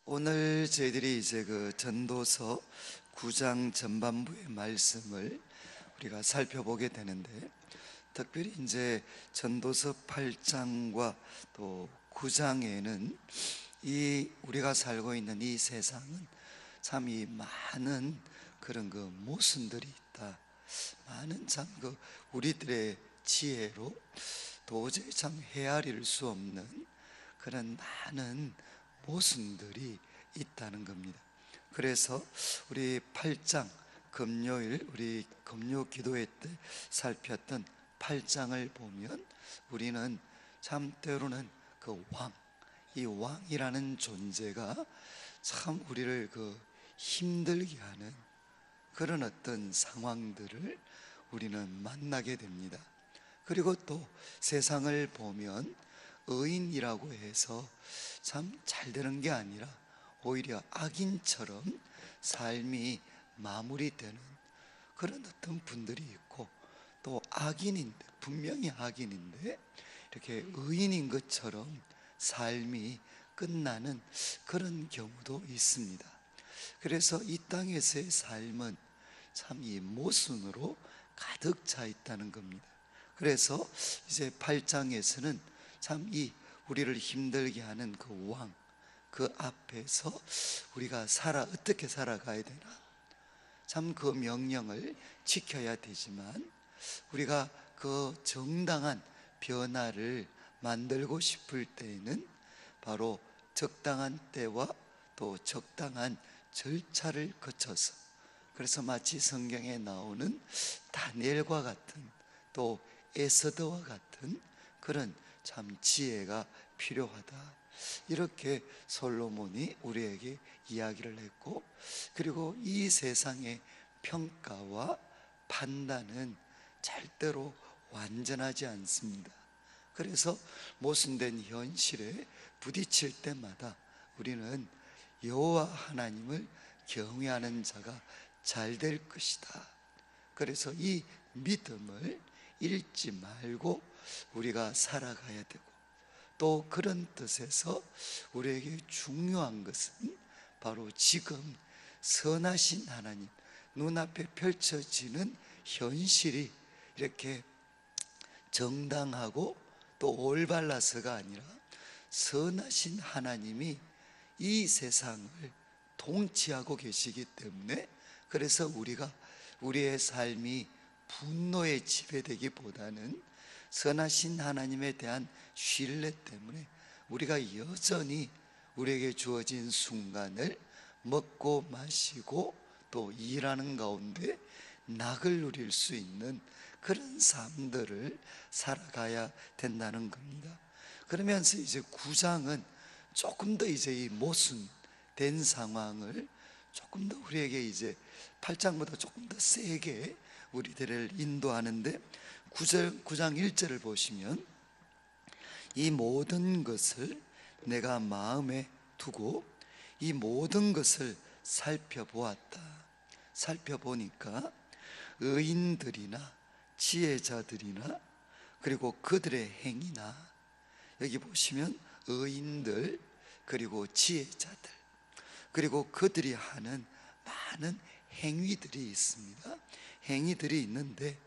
오늘 저희들이 이제 전도서 9장 전반부의 말씀을 우리가 살펴보게 되는데, 특별히 이제 전도서 8장과 또 9장에는 이 우리가 살고 있는 이 세상은 참 이 많은 그런 모순들이 있다. 많은 참 우리들의 지혜로 도저히 참 헤아릴 수 없는 그런 많은 모순들이 있다는 겁니다. 그래서 우리 8장 금요일 우리 금요 기도회 때 살폈던 8장을 보면 우리는 참 때로는 이 왕이라는 존재가 참 우리를 힘들게 하는 그런 어떤 상황들을 우리는 만나게 됩니다. 그리고 또 세상을 보면 의인이라고 해서 참 잘 되는 게 아니라 오히려 악인처럼 삶이 마무리되는 그런 어떤 분들이 있고, 또 악인인데, 분명히 악인인데 이렇게 의인인 것처럼 삶이 끝나는 그런 경우도 있습니다. 그래서 이 땅에서의 삶은 참 이 모순으로 가득 차 있다는 겁니다. 그래서 이제 8장에서는 참 이 우리를 힘들게 하는 그 왕, 그 앞에서 우리가 어떻게 살아가야 되나, 참 그 명령을 지켜야 되지만 우리가 그 정당한 변화를 만들고 싶을 때에는 바로 적당한 때와 또 적당한 절차를 거쳐서, 그래서 마치 성경에 나오는 다니엘과 같은 또 에스더와 같은 그런 참 지혜가 필요하다, 이렇게 솔로몬이 우리에게 이야기를 했고, 그리고 이 세상의 평가와 판단은 절대로 완전하지 않습니다. 그래서 모순된 현실에 부딪힐 때마다 우리는 여호와 하나님을 경외하는 자가 잘 될 것이다. 그래서 이 믿음을 잃지 말고 우리가 살아가야 되고, 또 그런 뜻에서 우리에게 중요한 것은 바로 지금 선하신 하나님, 눈앞에 펼쳐지는 현실이 이렇게 정당하고 또 올바라서가 아니라 선하신 하나님이 이 세상을 통치하고 계시기 때문에, 그래서 우리의 삶이 분노에 지배되기보다는 선하신 하나님에 대한 신뢰 때문에 우리가 여전히 우리에게 주어진 순간을 먹고 마시고 또 일하는 가운데 낙을 누릴 수 있는 그런 삶들을 살아가야 된다는 겁니다. 그러면서 이제 9장은 조금 더 이제 이 모순된 상황을 조금 더 우리에게 이제 8장보다 조금 더 세게 우리들을 인도하는데, 9장 1절을 보시면 이 모든 것을 내가 마음에 두고 이 모든 것을 살펴보았다. 살펴보니까 의인들이나 지혜자들이나 그리고 그들의 행위나, 여기 보시면 의인들 그리고 지혜자들 그리고 그들이 하는 많은 행위들이 있습니다. 행위들이 있는데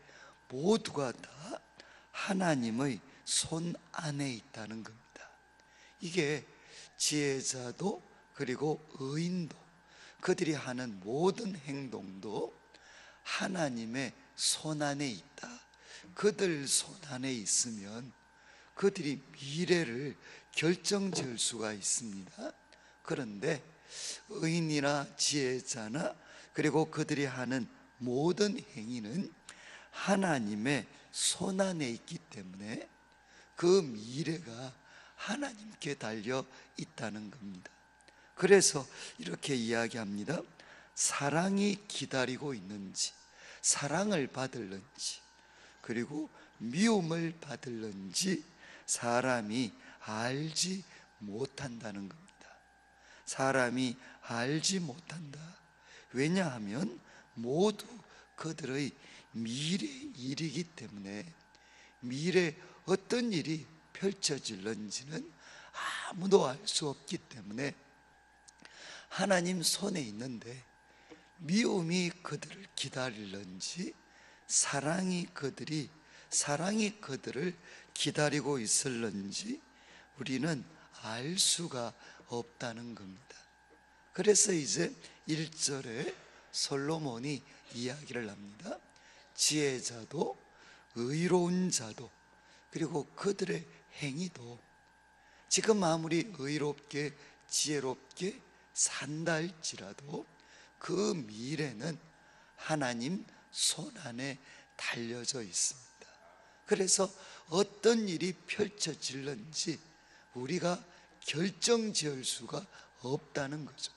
모두가 다 하나님의 손 안에 있다는 겁니다. 이게 지혜자도 그리고 의인도, 그들이 하는 모든 행동도 하나님의 손 안에 있다. 그들 손 안에 있으면 그들이 미래를 결정지을 수가 있습니다. 그런데 의인이나 지혜자나 그리고 그들이 하는 모든 행위는 하나님의 손 안에 있기 때문에 그 미래가 하나님께 달려 있다는 겁니다. 그래서 이렇게 이야기합니다. 사랑이 기다리고 있는지, 사랑을 받을는지, 그리고 미움을 받을는지 사람이 알지 못한다는 겁니다. 사람이 알지 못한다. 왜냐하면 모두 그들의 미래 일이기 때문에, 미래 어떤 일이 펼쳐질는지는 아무도 알 수 없기 때문에 하나님 손에 있는데 미움이 그들을 기다리는지 사랑이 그들을 기다리고 있을는지 우리는 알 수가 없다는 겁니다. 그래서 이제 1절에 솔로몬이 이야기를 합니다. 지혜자도 의로운 자도 그리고 그들의 행위도 지금 아무리 의롭게 지혜롭게 산다 할지라도 그 미래는 하나님 손 안에 달려져 있습니다. 그래서 어떤 일이 펼쳐질는지 우리가 결정지을 수가 없다는 거죠.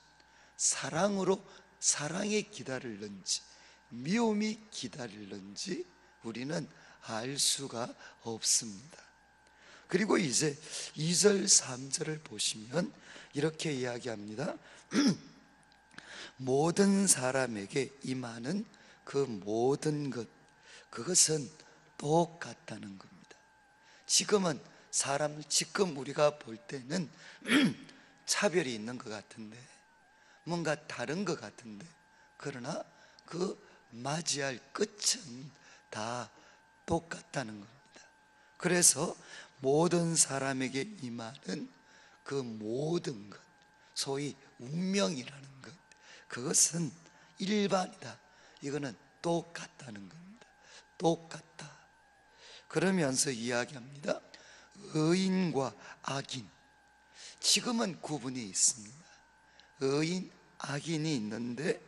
사랑이 기다릴는지 미움이 기다릴는지 우리는 알 수가 없습니다. 그리고 이제 2절 3절을 보시면 이렇게 이야기합니다. 모든 사람에게 임하는 그 모든 것, 그것은 똑같다는 겁니다. 지금 우리가 볼 때는 차별이 있는 것 같은데, 뭔가 다른 것 같은데, 그러나 그 맞이할 끝은 다 똑같다는 겁니다. 그래서 모든 사람에게 임하는 그 모든 것, 소위 운명이라는 것, 그것은 일반이다. 이거는 똑같다는 겁니다. 똑같다. 그러면서 이야기합니다. 의인과 악인, 지금은 구분이 있습니다. 의인, 악인이 있는데,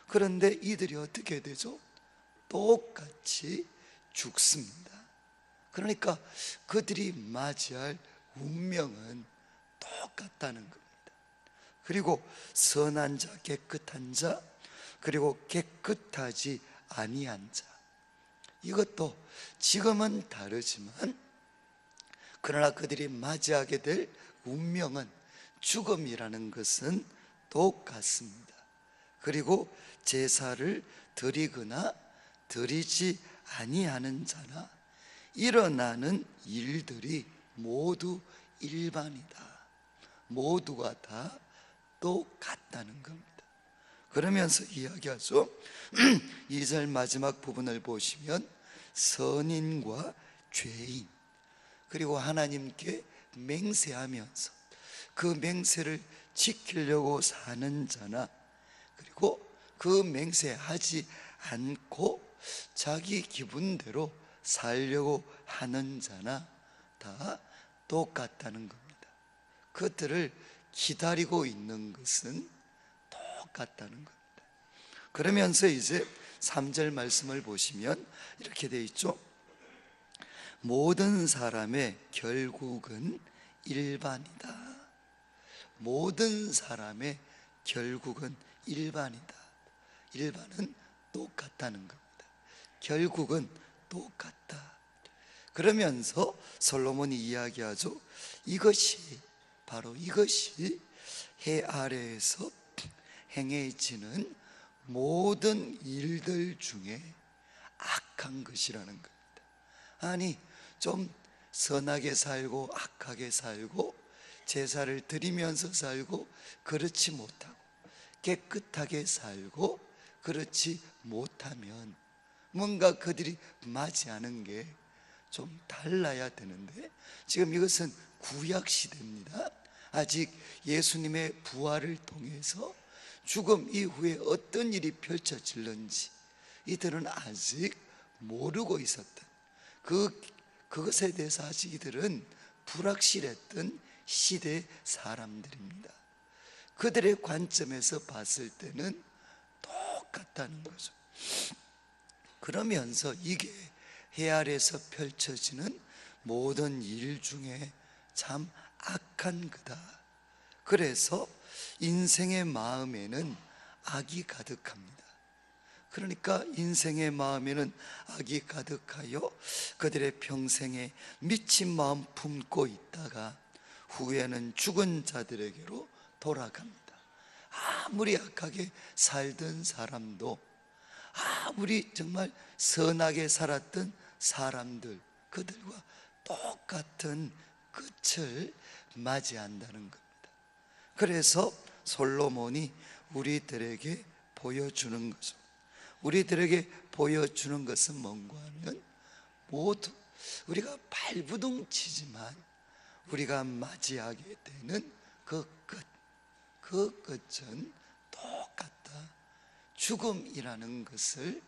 그런데 이들이 어떻게 되죠? 똑같이 죽습니다. 그러니까 그들이 맞이할 운명은 똑같다는 겁니다. 그리고 선한 자, 깨끗한 자, 그리고 깨끗하지 아니한 자, 이것도 지금은 다르지만 그러나 그들이 맞이하게 될 운명은, 죽음이라는 것은 똑같습니다. 그리고 제사를 드리거나 드리지 아니하는 자나 일어나는 일들이 모두 일반이다. 모두가 다 똑같다는 겁니다. 그러면서 이야기하죠. 2절 마지막 부분을 보시면 선인과 죄인, 그리고 하나님께 맹세하면서 그 맹세를 지키려고 사는 자나, 그리고 그 맹세하지 않고 자기 기분대로 살려고 하는 자나 다 똑같다는 겁니다. 그들을 기다리고 있는 것은 똑같다는 겁니다. 그러면서 이제 3절 말씀을 보시면 이렇게 되어 있죠. 모든 사람의 결국은 일반이다. 모든 사람의 결국은 일반이다. 일반은 똑같다는 겁니다. 결국은 똑같다. 그러면서 솔로몬이 이야기하죠. 바로 이것이 해 아래에서 행해지는 모든 일들 중에 악한 것이라는 겁니다. 아니, 좀 선하게 살고 악하게 살고 제사를 드리면서 살고 그렇지 못하고 깨끗하게 살고 그렇지 못하면 뭔가 그들이 맞이하는 게 좀 달라야 되는데, 지금 이것은 구약 시대입니다. 아직 예수님의 부활을 통해서 죽음 이후에 어떤 일이 펼쳐질는지 이들은 아직 모르고 있었던, 그것에 대해서 아직 이들은 불확실했던 시대 사람들입니다. 그들의 관점에서 봤을 때는 똑같다는 거죠. 그러면서 이게 해 아래에서 펼쳐지는 모든 일 중에 참 악한 거다. 그래서 인생의 마음에는 악이 가득합니다. 그러니까 인생의 마음에는 악이 가득하여 그들의 평생에 미친 마음 품고 있다가 후에는 죽은 자들에게로 돌아갑니다. 아무리 악하게 살던 사람도, 아무리 정말 선하게 살았던 사람들, 그들과 똑같은 끝을 맞이한다는 겁니다. 그래서 솔로몬이 우리들에게 보여주는 거죠. 우리들에게 보여주는 것은 뭔가 하면 모두 우리가 발부둥치지만 우리가 맞이하게 되는 그 끝은 똑같다. 죽음이라는 것을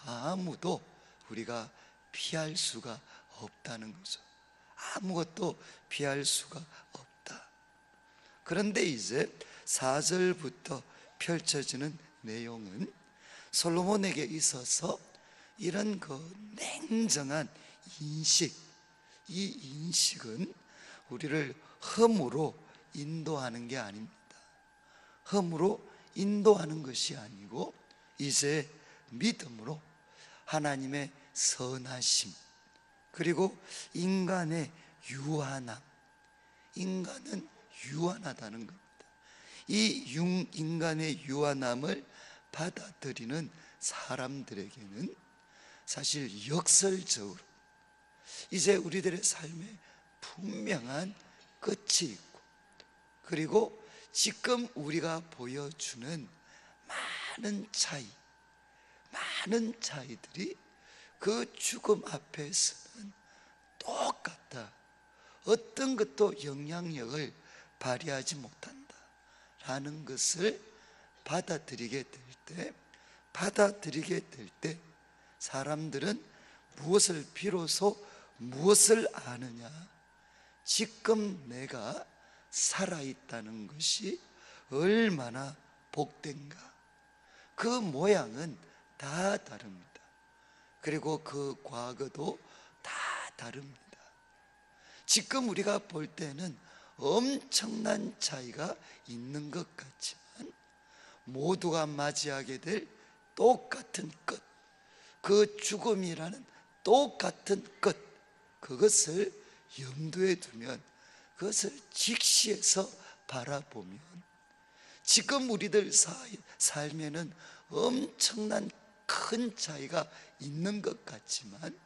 아무도 우리가 피할 수가 없다는 거죠. 아무것도 피할 수가 없다. 그런데 이제 4절부터 펼쳐지는 내용은 솔로몬에게 있어서 이런 냉정한 인식, 이 인식은 우리를 흠으로 인도하는 게 아닙니다. 흠으로 인도하는 것이 아니고 이제 믿음으로 하나님의 선하심, 그리고 인간의 유한함, 인간은 유한하다는 겁니다. 이 인간의 유한함을 받아들이는 사람들에게는 사실 역설적으로 이제 우리들의 삶에 분명한 끝이 있고, 그리고 지금 우리가 보여주는 많은 차이들이 그 죽음 앞에서는 똑같다. 어떤 것도 영향력을 발휘하지 못한다 라는 것을 받아들이게 될 때 사람들은 비로소 무엇을 아느냐? 지금 내가 살아있다는 것이 얼마나 복된가. 그 모양은 다 다릅니다. 그리고 그 과거도 다 다릅니다. 지금 우리가 볼 때는 엄청난 차이가 있는 것 같지만 모두가 맞이하게 될 똑같은 끝, 그 죽음이라는 똑같은 끝, 그것을 염두에 두면, 그것을 직시해서 바라보면 지금 우리들 삶에는 엄청난 큰 차이가 있는 것 같지만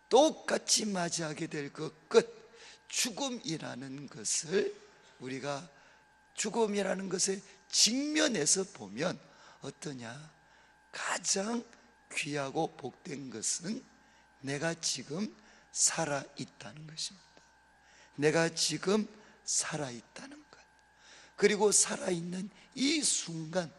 똑같이 맞이하게 될 그 끝, 죽음이라는 것을 우리가 죽음이라는 것에 직면해서 보면 어떠냐? 가장 귀하고 복된 것은 내가 지금 살아있다는 것입니다. 내가 지금 살아있다는 것, 그리고 살아있는 이 순간이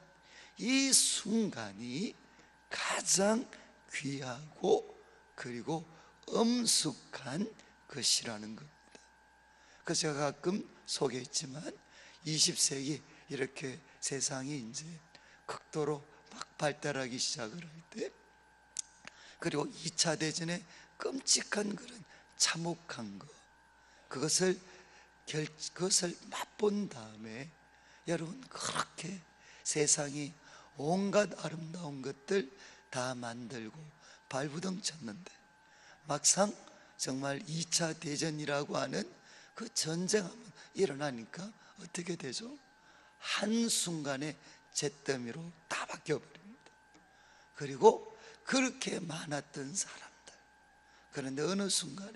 가장 귀하고 그리고 엄숙한 것이라는 겁니다. 그래서 제가 가끔 소개했지만 20세기 이렇게 세상이 이제 극도로 막 발달하기 시작을 할 때, 그리고 2차 대전에 끔찍한 그런 참혹한 것, 그것을 맛본 다음에 여러분, 그렇게 세상이 온갖 아름다운 것들 다 만들고 발부둥 쳤는데 막상 정말 2차 대전이라고 하는 그 전쟁 한번 일어나니까 어떻게 되죠? 한순간에 잿더미로 다 바뀌어버립니다. 그리고 그렇게 많았던 사람들, 그런데 어느 순간에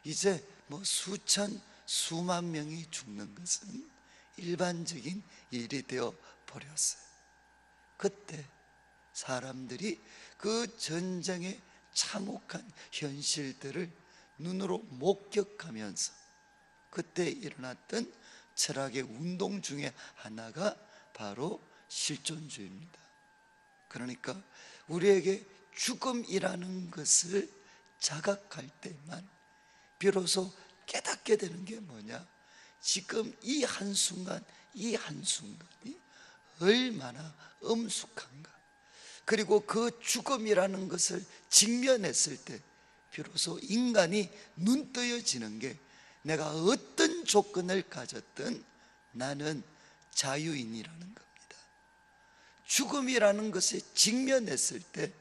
이제 수만 명이 죽는 것은 일반적인 일이 되어 버렸어요. 그때 사람들이 그 전쟁의 참혹한 현실들을 눈으로 목격하면서 그때 일어났던 철학의 운동 중에 하나가 바로 실존주의입니다. 그러니까 우리에게 죽음이라는 것을 자각할 때만 비로소 깨닫게 되는 게 뭐냐? 지금 이 한순간이 얼마나 엄숙한가. 그리고 그 죽음이라는 것을 직면했을 때 비로소 인간이 눈뜨여지는 게, 내가 어떤 조건을 가졌든 나는 자유인이라는 겁니다. 죽음이라는 것에 직면했을 때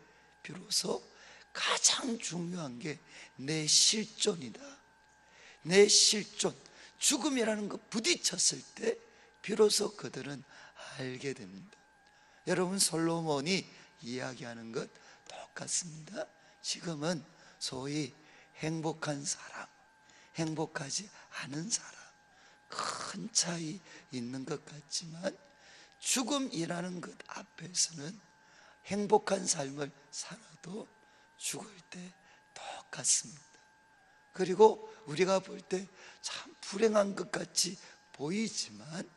비로소 가장 중요한 게 내 실존이다. 내 실존, 죽음이라는 것 부딪혔을 때 비로소 그들은 알게 됩니다. 여러분, 솔로몬이 이야기하는 것 똑같습니다. 지금은 소위 행복한 사람, 행복하지 않은 사람, 큰 차이 있는 것 같지만 죽음이라는 것 앞에서는 행복한 삶을 살아도 죽을 때 똑같습니다. 그리고 우리가 볼 때 참 불행한 것 같이 보이지만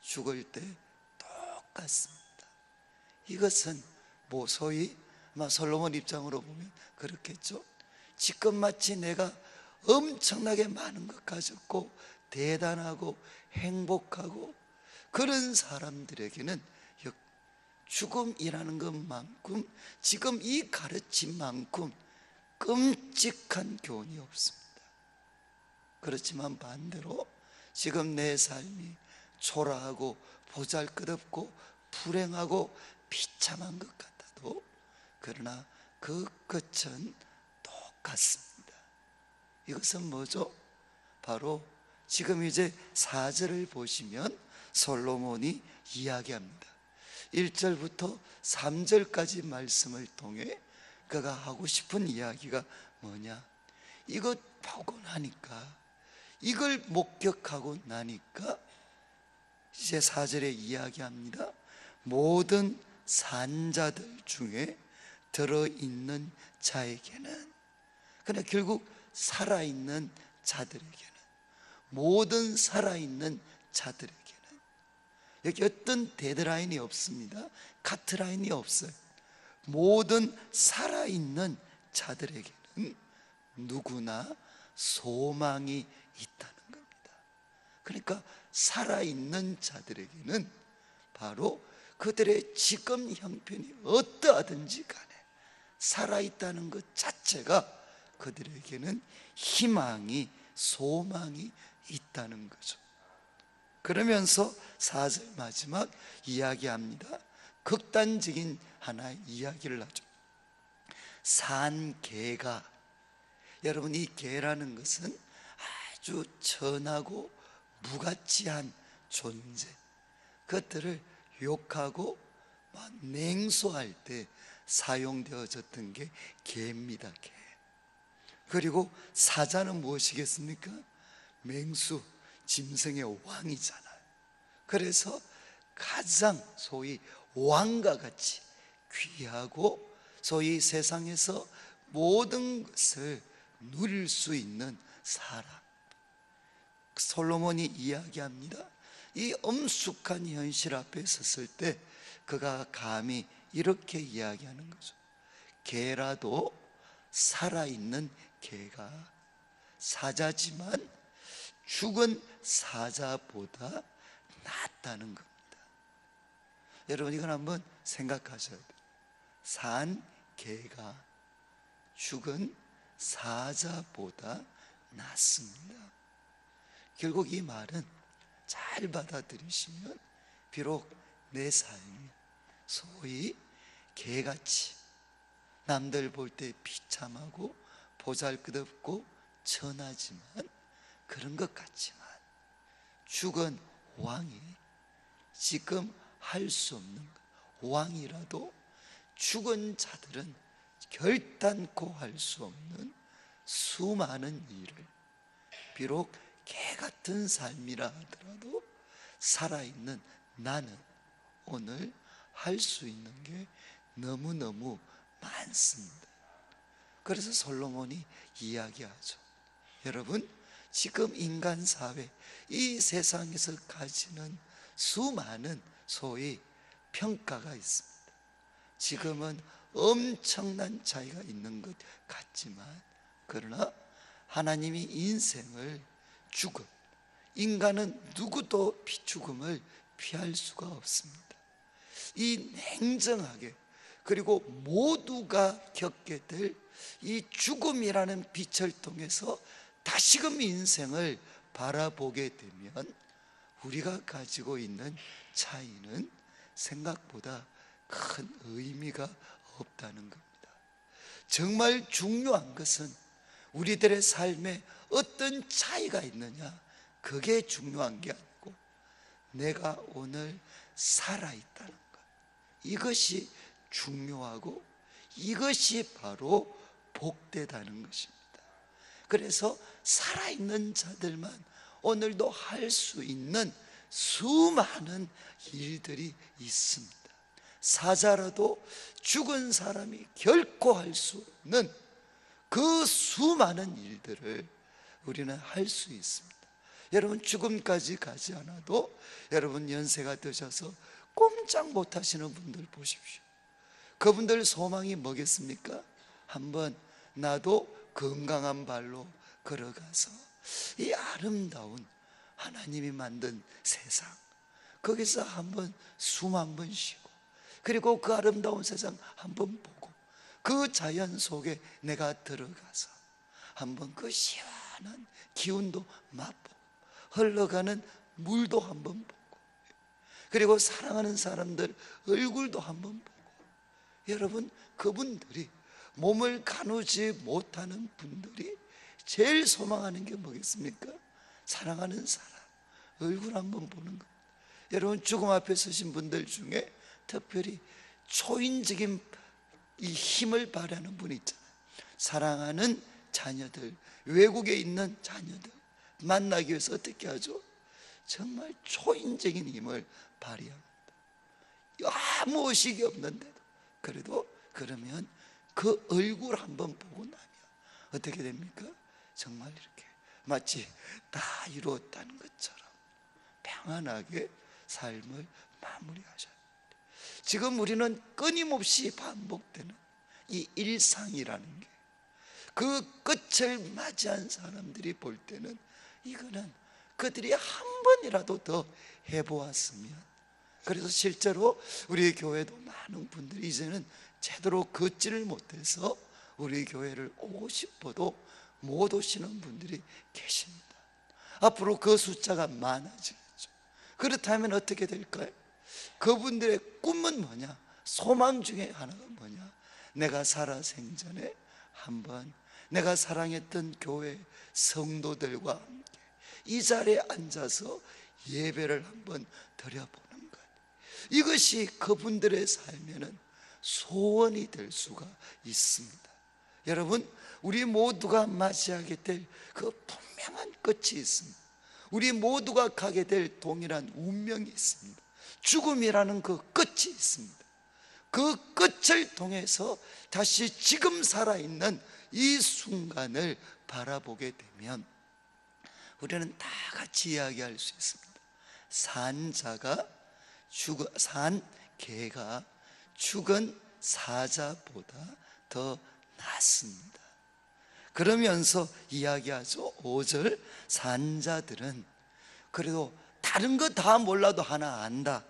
죽을 때 똑같습니다. 이것은 소위 아마 솔로몬 입장으로 보면 그렇겠죠. 지금 마치 내가 엄청나게 많은 것 가졌고 대단하고 행복하고 그런 사람들에게는 죽음이라는 것만큼, 지금 이 가르침만큼 끔찍한 교훈이 없습니다. 그렇지만 반대로 지금 내 삶이 초라하고 보잘것없고 불행하고 비참한 것 같아도 그러나 그 끝은 똑같습니다. 이것은 뭐죠? 바로 지금 이제 4절을 보시면 솔로몬이 이야기합니다. 1절부터 3절까지 말씀을 통해 그가 하고 싶은 이야기가 뭐냐? 이것 보고 나니까, 이걸 목격하고 나니까 이제 4절에 이야기합니다. 모든 산자들 중에 들어있는 자에게는, 그러나 결국 살아있는 자들에게는, 모든 살아있는 자들에게는, 여기 어떤 데드라인이 없습니다. 카트라인이 없어요. 모든 살아있는 자들에게는 누구나 소망이 있다는 겁니다. 그러니까 살아있는 자들에게는 바로 그들의 지금 형편이 어떠하든지 간에 살아있다는 것 자체가 그들에게는 희망이, 소망이 있다는 거죠. 그러면서 4절 마지막 이야기합니다. 극단적인 하나의 이야기를 하죠. 산개가, 여러분 이 개라는 것은 아주 천하고 무가치한 존재, 그것들을 욕하고 냉소할 때 사용되어졌던 게 개입니다. 개. 그리고 사자는 무엇이겠습니까? 맹수, 짐승의 왕이잖아요. 그래서 가장 소위 왕과 같이 귀하고 소위 세상에서 모든 것을 누릴 수 있는 사람, 솔로몬이 이야기합니다. 이 엄숙한 현실 앞에 섰을 때 그가 감히 이렇게 이야기하는 거죠. 개라도 살아있는 개가 사자지만 죽은 사자보다 낫다는 겁니다. 여러분 이건 한번 생각하셔야 돼요. 산 개가 죽은 사자보다 낫습니다. 결국 이 말은 잘 받아들이시면 비록 내 삶이 소위 개같이 남들 볼 때 비참하고 보잘것없고 천하지만 그런 것 같지만 죽은 왕이 지금 할 수 없는 것, 왕이라도 죽은 자들은 결단코 할 수 없는 수많은 일을, 비록 개 같은 삶이라 하더라도 살아있는 나는 오늘 할 수 있는 게 너무너무 많습니다. 그래서 솔로몬이 이야기하죠. 여러분 지금 인간 사회, 이 세상에서 가지는 수많은 소위 평가가 있습니다. 지금은 엄청난 차이가 있는 것 같지만 그러나 하나님이 인생을, 죽음, 인간은 누구도 죽음을 피할 수가 없습니다. 이 냉정하게, 그리고 모두가 겪게 될 이 죽음이라는 빛을 통해서 다시금 인생을 바라보게 되면 우리가 가지고 있는 차이는 생각보다 큰 의미가 없다는 겁니다. 정말 중요한 것은 우리들의 삶에 어떤 차이가 있느냐, 그게 중요한 게 아니고 내가 오늘 살아있다는 것, 이것이 중요하고 이것이 바로 복되다는 것입니다. 그래서 살아있는 자들만 오늘도 할 수 있는 수많은 일들이 있습니다. 사자라도 죽은 사람이 결코 할 수 없는 그 수많은 일들을 우리는 할 수 있습니다. 여러분, 죽음까지 가지 않아도 여러분 연세가 드셔서 꼼짝 못하시는 분들 보십시오. 그분들 소망이 뭐겠습니까? 한번 나도 건강한 발로 걸어가서 이 아름다운 하나님이 만든 세상, 거기서 한번 숨 한번 쉬고, 그리고 그 아름다운 세상 한번 보고, 그 자연 속에 내가 들어가서 한번 그 시원한 기운도 맛보고, 흘러가는 물도 한번 보고, 그리고 사랑하는 사람들 얼굴도 한번 보고. 여러분, 그분들이 몸을 가누지 못하는 분들이 제일 소망하는 게 뭐겠습니까? 사랑하는 사람 얼굴 한번 보는 겁니다. 여러분, 죽음 앞에 서신 분들 중에 특별히 초인적인 이 힘을 발휘하는 분이 있잖아요. 사랑하는 자녀들, 외국에 있는 자녀들 만나기 위해서 어떻게 하죠? 정말 초인적인 힘을 발휘합니다. 아무 의식이 없는데도. 그래도 그러면 그 얼굴 한번 보고 나면 어떻게 됩니까? 정말 이렇게 마치 다 이루었다는 것처럼 평안하게 삶을 마무리하셔야 합니다. 지금 우리는 끊임없이 반복되는 이 일상이라는 게, 그 끝을 맞이한 사람들이 볼 때는 이거는 그들이 한 번이라도 더 해보았으면. 그래서 실제로 우리 교회도 많은 분들이 이제는 제대로 걷지를 못해서 우리 교회를 오고 싶어도 못 오시는 분들이 계십니다. 앞으로 그 숫자가 많아지겠죠. 그렇다면 어떻게 될까요? 그분들의 꿈은 뭐냐? 소망 중에 하나가 뭐냐? 내가 살아생전에 한번 내가 사랑했던 교회 성도들과 함께 이 자리에 앉아서 예배를 한번 드려보는 것, 이것이 그분들의 삶에는 소원이 될 수가 있습니다. 여러분, 우리 모두가 맞이하게 될 그 분명한 끝이 있습니다. 우리 모두가 가게 될 동일한 운명이 있습니다. 죽음이라는 그 끝이 있습니다. 그 끝을 통해서 다시 지금 살아있는 이 순간을 바라보게 되면 우리는 다 같이 이야기할 수 있습니다. 산 개가 죽은 사자보다 더 낫습니다. 그러면서 이야기하죠. 5절, 산자들은 그래도 다른 거 다 몰라도 하나 안다.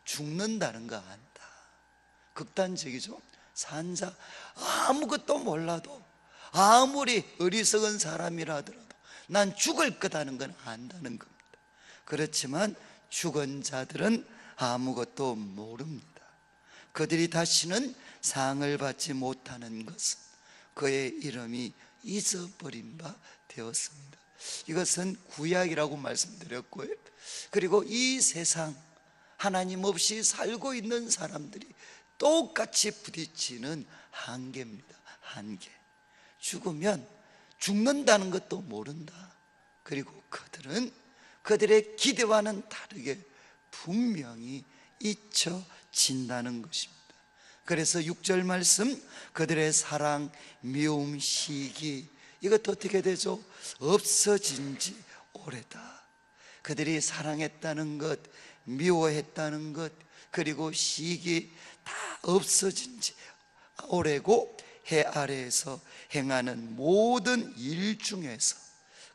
죽는다는 거 안다. 극단적이죠. 산자, 아무것도 몰라도 아무리 어리석은 사람이라 하더라도 난 죽을 거다는 건 안다는 겁니다. 그렇지만 죽은 자들은 아무것도 모릅니다. 그들이 다시는 상을 받지 못하는 것은 그의 이름이 잊어버린 바 되었습니다. 이것은 구약이라고 말씀드렸고요. 그리고 이 세상 하나님 없이 살고 있는 사람들이 똑같이 부딪히는 한계입니다. 한계. 죽으면 죽는다는 것도 모른다. 그리고 그들은 그들의 기대와는 다르게 분명히 잊혀진다는 것입니다. 그래서 6절 말씀, 그들의 사랑, 미움, 시기, 이것도 어떻게 되죠? 없어진 지 오래다. 그들이 사랑했다는 것, 미워했다는 것, 그리고 시기 다 없어진 지 오래고, 해 아래에서 행하는 모든 일 중에서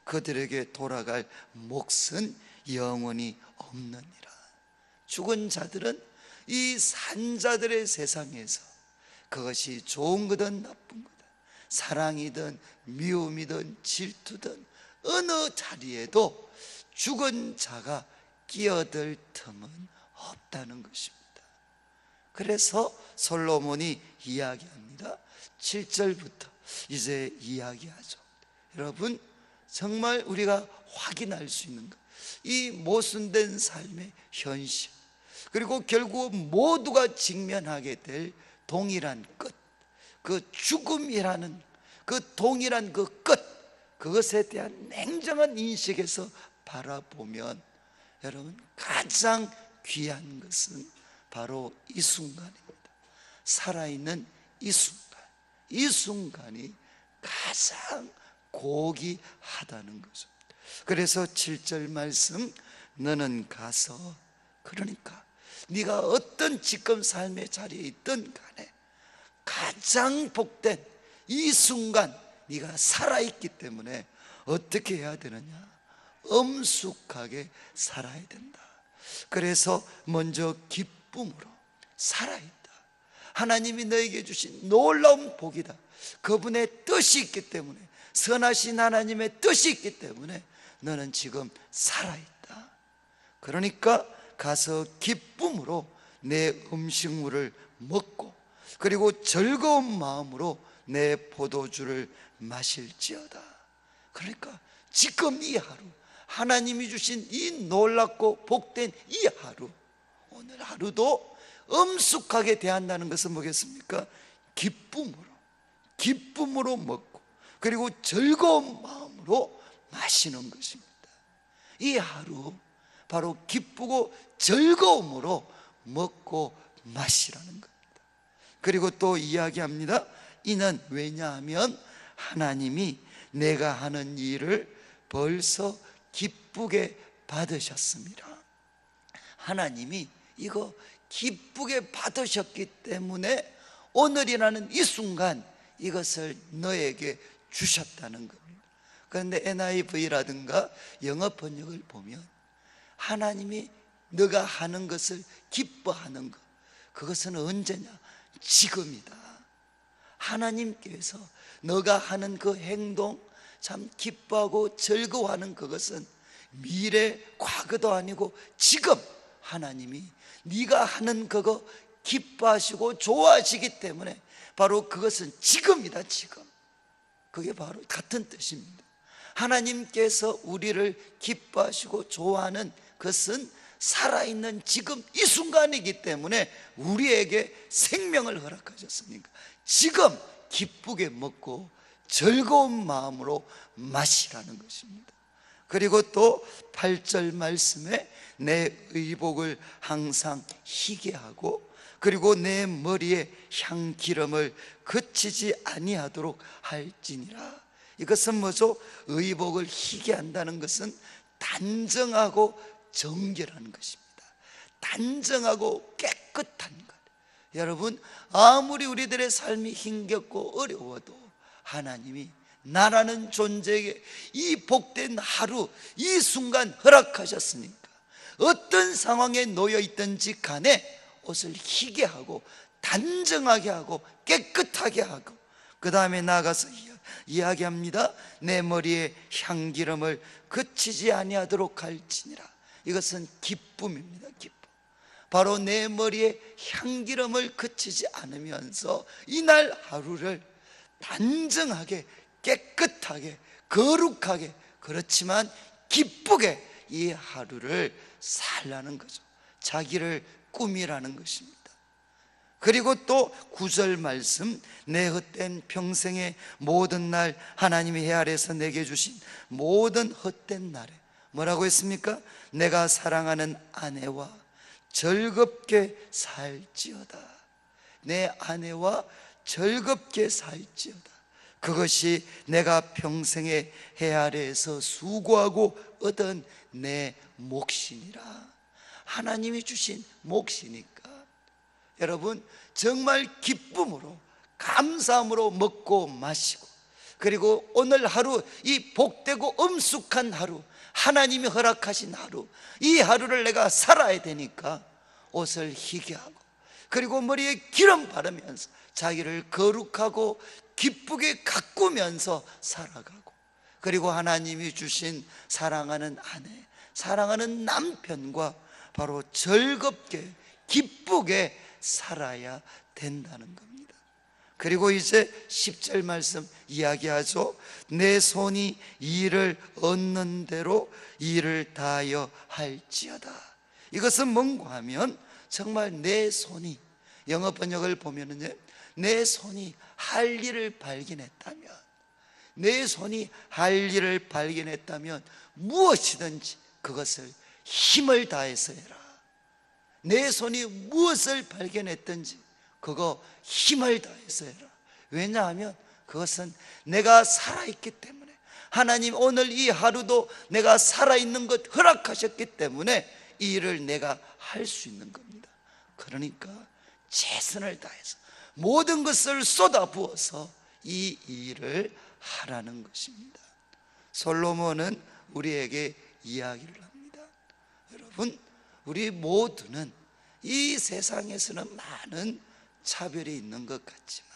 그들에게 돌아갈 몫은 영원히 없느니라. 죽은 자들은 이 산자들의 세상에서 그것이 좋은 거든 나쁜 거든, 사랑이든 미움이든 질투든 어느 자리에도 죽은 자가 끼어들 틈은 없다는 것입니다. 그래서 솔로몬이 이야기합니다. 7절부터 이제 이야기하죠. 여러분, 정말 우리가 확인할 수 있는 것, 이 모순된 삶의 현실, 그리고 결국 모두가 직면하게 될 동일한 끝, 그 죽음이라는 그 동일한 그 끝, 그것에 대한 냉정한 인식에서 바라보면 여러분, 가장 귀한 것은 바로 이 순간입니다. 살아있는 이 순간, 이 순간이 가장 고귀하다는 거죠. 그래서 7절 말씀, 너는 가서, 그러니까 네가 어떤 지금 삶의 자리에 있든 간에 가장 복된 이 순간 네가 살아있기 때문에 어떻게 해야 되느냐? 엄숙하게 살아야 된다. 그래서 먼저 기쁨으로 살아있다. 하나님이 너에게 주신 놀라운 복이다. 그분의 뜻이 있기 때문에, 선하신 하나님의 뜻이 있기 때문에 너는 지금 살아있다. 그러니까 가서 기쁨으로 내 음식물을 먹고, 그리고 즐거운 마음으로 내 포도주를 마실지어다. 그러니까 지금 이 하루, 하나님이 주신 이 놀랍고 복된 이 하루, 오늘 하루도 엄숙하게 대한다는 것은 뭐겠습니까? 기쁨으로 먹고, 그리고 즐거운 마음으로 마시는 것입니다. 이 하루 바로 기쁘고 즐거움으로 먹고 마시라는 겁니다. 그리고 또 이야기합니다. 이는 왜냐하면 하나님이 내가 하는 일을 벌써 기쁘게 받으셨습니다. 하나님이 이거 기쁘게 받으셨기 때문에 오늘이라는 이 순간 이것을 너에게 주셨다는 겁니다. 그런데 NIV라든가 영어 번역을 보면 하나님이 너가 하는 것을 기뻐하는 것, 그것은 언제냐? 지금이다. 하나님께서 너가 하는 그 행동, 참 기뻐하고 즐거워하는 그것은 미래, 과거도 아니고 지금 하나님이 네가 하는 그거 기뻐하시고 좋아하시기 때문에 바로 그것은 지금이다. 지금. 그게 바로 같은 뜻입니다. 하나님께서 우리를 기뻐하시고 좋아하는 것은 살아있는 지금 이 순간이기 때문에 우리에게 생명을 허락하셨으니까 지금 기쁘게 먹고 즐거운 마음으로 마시라는 것입니다. 그리고 또 8절 말씀에 내 의복을 항상 희게 하고, 그리고 내 머리에 향기름을 그치지 아니하도록 할지니라. 이것은 뭐죠? 의복을 희게 한다는 것은 단정하고 정결한 것입니다. 단정하고 깨끗한 것. 여러분, 아무리 우리들의 삶이 힘겹고 어려워도 하나님이 나라는 존재에게 이 복된 하루, 이 순간 허락하셨으니까 어떤 상황에 놓여 있든지 간에 옷을 희게 하고 단정하게 하고 깨끗하게 하고, 그 다음에 나아가서 이야기합니다. 내 머리에 향기름을 그치지 아니하도록 할지니라. 이것은 기쁨입니다. 기쁨. 바로 내 머리에 향기름을 그치지 않으면서 이날 하루를 단정하게, 깨끗하게, 거룩하게, 그렇지만 기쁘게 이 하루를 살라는 거죠. 자기를 꾸미라는 것입니다. 그리고 또 9절 말씀, 내 헛된 평생의 모든 날 하나님이 해 아래서 내게 주신 모든 헛된 날에 뭐라고 했습니까? 내가 사랑하는 아내와 즐겁게 살지어다. 내 아내와 즐겁게 살지어다. 그것이 내가 평생의 해 아래에서 수고하고 얻은 내 몫이니라. 하나님이 주신 몫이니까 여러분, 정말 기쁨으로 감사함으로 먹고 마시고, 그리고 오늘 하루 이 복되고 엄숙한 하루, 하나님이 허락하신 하루, 이 하루를 내가 살아야 되니까 옷을 희게 하고, 그리고 머리에 기름 바르면서 자기를 거룩하고 기쁘게 가꾸면서 살아가고, 그리고 하나님이 주신 사랑하는 아내, 사랑하는 남편과 바로 즐겁게 기쁘게 살아야 된다는 겁니다. 그리고 이제 10절 말씀 이야기하죠. 내 손이 일을 얻는 대로 일을 다하여 할지어다. 이것은 뭔가 하면 정말 내 손이, 영어 번역을 보면은요, 내 손이 할 일을 발견했다면, 내 손이 할 일을 발견했다면 무엇이든지 그것을 힘을 다해서 해라. 내 손이 무엇을 발견했든지 그거 힘을 다해서 해라. 왜냐하면 그것은 내가 살아있기 때문에, 하나님 오늘 이 하루도 내가 살아있는 것 허락하셨기 때문에 이 일을 내가 할 수 있는 겁니다. 그러니까 최선을 다해서 모든 것을 쏟아부어서 이 일을 하라는 것입니다. 솔로몬은 우리에게 이야기를 합니다. 여러분, 우리 모두는 이 세상에서는 많은 차별이 있는 것 같지만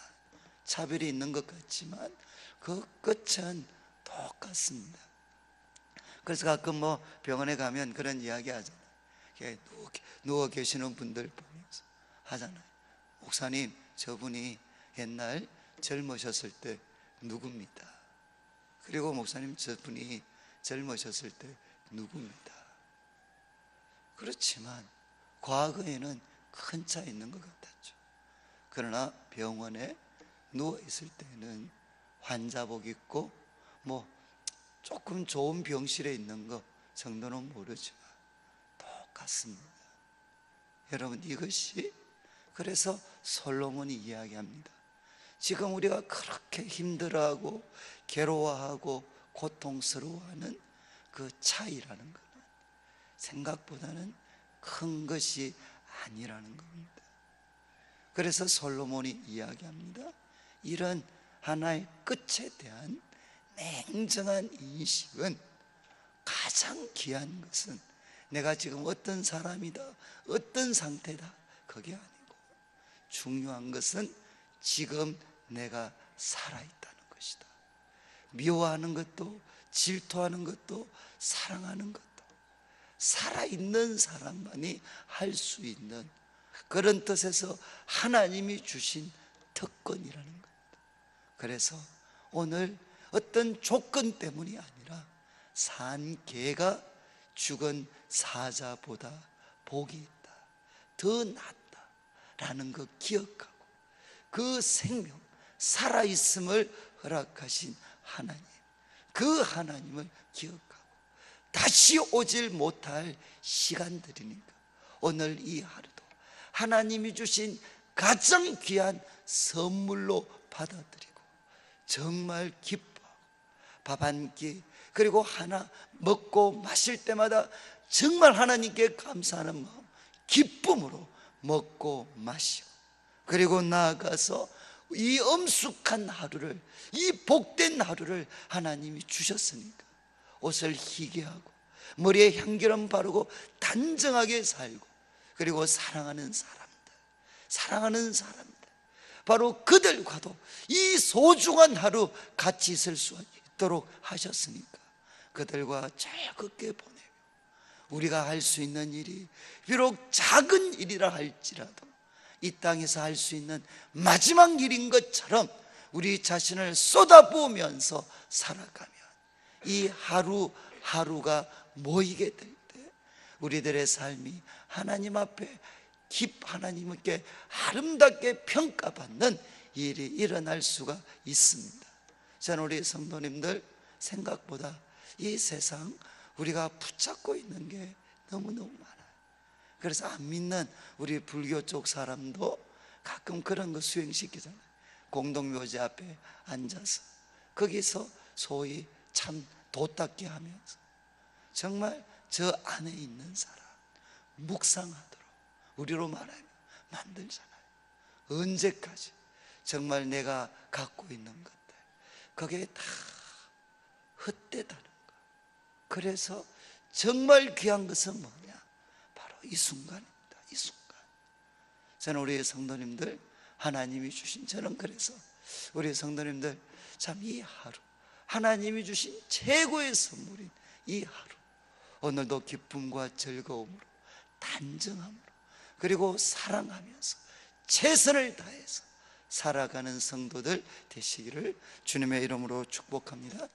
그 끝은 똑같습니다. 그래서 가끔 병원에 가면 그런 이야기 하잖아요. 누워 계시는 분들 보면서 하잖아요. 목사님, 저분이 옛날 젊으셨을 때 누굽니다. 그리고 목사님, 저분이 젊으셨을 때 누굽니다. 그렇지만 과거에는 큰 차이 있는 것 같았죠. 그러나 병원에 누워 있을 때는 환자복 입고 조금 좋은 병실에 있는 거 정도는 모르지만 똑같습니다. 여러분, 이것이 그래서 솔로몬이 이야기합니다. 지금 우리가 그렇게 힘들어하고 괴로워하고 고통스러워하는 그 차이라는 것은 생각보다는 큰 것이 아니라는 겁니다. 그래서 솔로몬이 이야기합니다. 이런 하나의 끝에 대한 냉정한 인식은 가장 귀한 것은 내가 지금 어떤 사람이다, 어떤 상태다, 그게 아니고 중요한 것은 지금 내가 살아있다는 것이다. 미워하는 것도 질투하는 것도 사랑하는 것도 살아있는 사람만이 할 수 있는 그런 뜻에서 하나님이 주신 특권이라는 겁니다. 그래서 오늘 어떤 조건 때문이 아니라 산 개가 죽은 사자보다 복이 있다, 더 낫다라는 거 기억하고 그 생명, 살아있음을 허락하신 하나님, 그 하나님을 기억하고 다시 오질 못할 시간들이니까 오늘 이 하루도 하나님이 주신 가장 귀한 선물로 받아들이고 정말 기뻐하고 밥 한 끼 그리고 하나 먹고 마실 때마다 정말 하나님께 감사하는 마음, 기쁨으로 먹고 마시고, 그리고 나아가서 이 엄숙한 하루를, 이 복된 하루를 하나님이 주셨으니까 옷을 희게 하고 머리에 향기름 바르고 단정하게 살고, 그리고 사랑하는 사람들 바로 그들과도 이 소중한 하루 같이 있을 수 있도록 하셨으니까 그들과 즐겁게 보내며 우리가 할 수 있는 일이 비록 작은 일이라 할지라도 이 땅에서 할 수 있는 마지막 일인 것처럼 우리 자신을 쏟아부으면서 살아가면 이 하루하루가 모이게 될 때 우리들의 삶이 하나님 앞에 하나님께 아름답게 평가받는 일이 일어날 수가 있습니다. 저는 우리 성도님들, 생각보다 이 세상 우리가 붙잡고 있는 게 너무너무 많아요. 그래서 안 믿는 우리 불교 쪽 사람도 가끔 그런 거 수행시키잖아요. 공동묘지 앞에 앉아서 거기서 소위 참 도닦기 하면서 정말 저 안에 있는 사람 묵상하도록 우리로 말하면 만들잖아요. 언제까지 정말 내가 갖고 있는 것들 그게 다 헛되다는 거. 그래서 정말 귀한 것은 뭐냐? 바로 이 순간입니다. 이 순간. 저는 우리 성도님들 하나님이 주신, 저는 그래서 우리 성도님들 참 이 하루 하나님이 주신 최고의 선물인 이 하루 오늘도 기쁨과 즐거움으로 단정함으로 그리고 사랑하면서 최선을 다해서 살아가는 성도들 되시기를 주님의 이름으로 축복합니다.